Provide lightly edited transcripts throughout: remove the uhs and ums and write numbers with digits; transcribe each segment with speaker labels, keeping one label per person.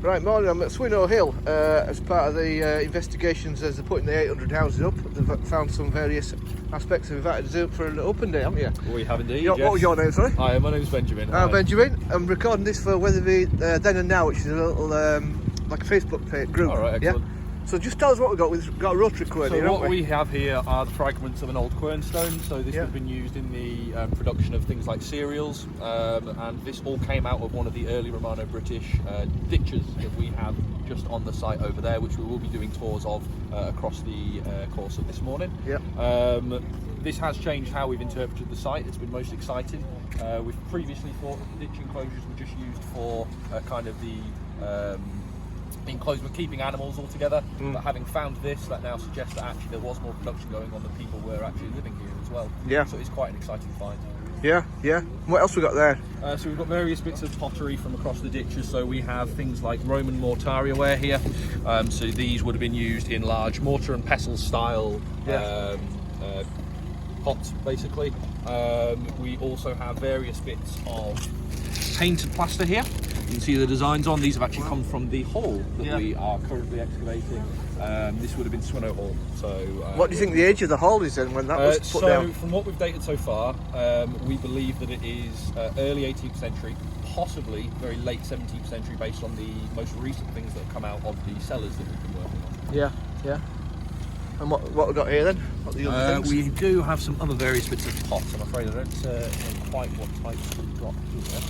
Speaker 1: Right, morning. I'm at Swinnow Hill as part of the investigations as they're putting the 800 houses up. They've found some various aspects and invited us out for an open day, haven't you?
Speaker 2: We have indeed,
Speaker 1: What was your name, sorry?
Speaker 2: Hi, my name's Benjamin.
Speaker 1: Benjamin. I'm recording this for Wetherby Then and Now, which is a little like a Facebook page group.
Speaker 2: All right, excellent.
Speaker 1: Yeah? So just tell us what we've got. We've got a rotary quern here,
Speaker 2: So what
Speaker 1: haven't
Speaker 2: we have here are the fragments of an old quernstone. So this
Speaker 1: Yeah.
Speaker 2: would have been used in the production of things like cereals, and this all came out of one of the early Romano British ditches that we have just on the site over there, which we will be doing tours of across the course of this morning.
Speaker 1: Yeah.
Speaker 2: This has changed how we've interpreted the site. It's been most exciting. We've previously thought that the ditch enclosures were just used for kind of the enclosement, keeping animals all together, but having found this, that now suggests that actually there was more production going on, that people were actually living here as well.
Speaker 1: Yeah.
Speaker 2: So it's quite an exciting find.
Speaker 1: Yeah, yeah. What else we got there?
Speaker 2: So we've got various bits of pottery from across the ditches. So we have things like Roman mortariaware here. So these would have been used in large mortar and pestle style pots, basically. We also have various bits of painted plaster here. You can see the designs on these have actually come from the hall that we are currently excavating. This would have been Swinnow Hall. So,
Speaker 1: What do you think the age of the hall is then when that was put down?
Speaker 2: From what we've dated so far, we believe that it is early 18th century, possibly very late 17th century, based on the most recent things that have come out of the cellars that we've been working on.
Speaker 1: Yeah, yeah. And what we got here then? What are the other things?
Speaker 2: We do have some other various bits of pots. I'm afraid I don't know quite what types we've got here.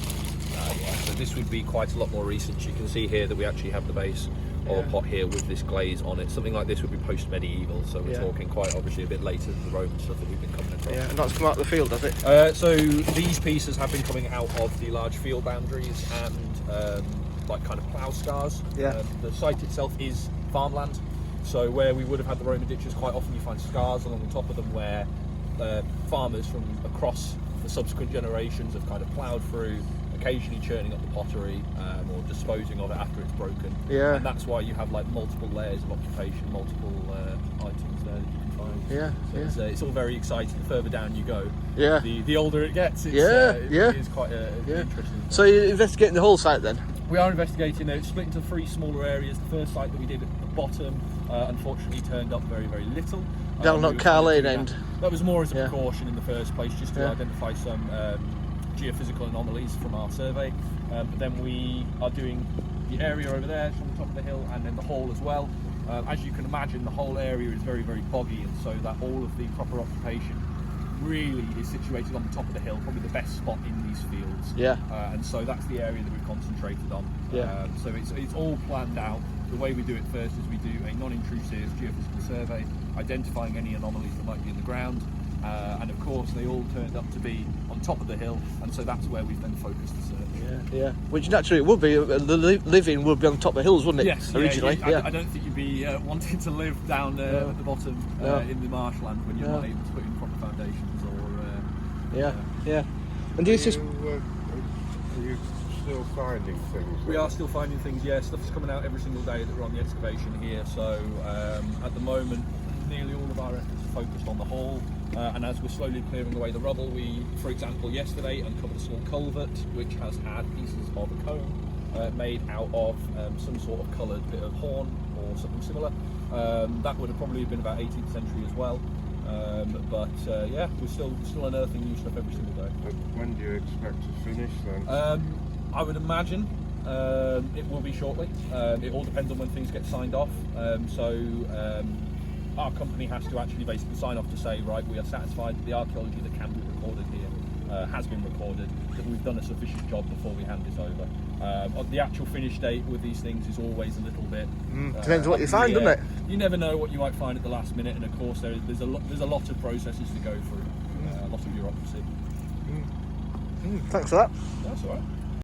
Speaker 2: So this would be quite a lot more recent. You can see here that we actually have the base of a pot here with this glaze on it. Something like this would be post-medieval, so we're talking quite obviously a bit later than the Roman stuff that we've been coming across.
Speaker 1: Yeah, and that's come out of the field, has it?
Speaker 2: So these pieces have been coming out of the large field boundaries and like kind of plough scars.
Speaker 1: Yeah.
Speaker 2: The site itself is farmland, so where we would have had the Roman ditches, quite often you find scars along the top of them where farmers from across the subsequent generations have kind of ploughed through, occasionally churning up the pottery or disposing of it after it's broken.
Speaker 1: Yeah.
Speaker 2: And that's why you have like multiple layers of occupation, multiple items there that you can find.
Speaker 1: Yeah,
Speaker 2: So it's all very exciting. The further down you go,
Speaker 1: Yeah.
Speaker 2: the older it gets. It's,
Speaker 1: Yeah.
Speaker 2: It is quite interesting.
Speaker 1: So you're investigating the whole site then?
Speaker 2: We are investigating. It's split into 3 smaller areas. The first site that we did at the bottom, unfortunately, turned up very, very little.
Speaker 1: Down at Car Lane end?
Speaker 2: That was more as a precaution in the first place, just to
Speaker 1: Yeah.
Speaker 2: identify some geophysical anomalies from our survey. But then we are doing the area over there from the top of the hill, and then the hall as well. As you can imagine, the whole area is very, very boggy, and so that all of the proper occupation really is situated on the top of the hill, probably the best spot in these fields.
Speaker 1: Yeah.
Speaker 2: And so that's the area that we've concentrated on.
Speaker 1: Yeah.
Speaker 2: So it's all planned out. The way we do it first is we do a non-intrusive geophysical survey, identifying any anomalies that might be in the ground. And of course they all turned up to be on top of the hill, and so that's where we've then focused the search.
Speaker 1: Yeah. Which naturally it would be, the living would be on top of hills, wouldn't it?
Speaker 2: Yes,
Speaker 1: originally.
Speaker 2: I don't think you'd be wanting to live down at the bottom in the marshland when you're not able to put in proper foundations or...
Speaker 1: Yeah. And do you just...
Speaker 3: Are you still finding things?
Speaker 2: We are still finding things, yeah. Stuff's coming out every single day that we're on the excavation here, so at the moment nearly all of our efforts are focused on the hall. And as we're slowly clearing away the rubble, we, for example, yesterday uncovered a small culvert which has had pieces of a cone made out of some sort of coloured bit of horn or something similar. That would have probably been about 18th century as well. But we're still unearthing new stuff every single day.
Speaker 3: But when do you expect to finish then?
Speaker 2: I would imagine it will be shortly. It all depends on when things get signed off. Our company has to actually basically sign off to say, right, we are satisfied that the archaeology that can be recorded here has been recorded, that we've done a sufficient job before we hand this over. The actual finish date with these things is always a little bit...
Speaker 1: depends what you find, doesn't it?
Speaker 2: You never know what you might find at the last minute, and of course there's a lot of processes to go through, a lot of bureaucracy.
Speaker 1: Thanks for that.
Speaker 2: That's all right.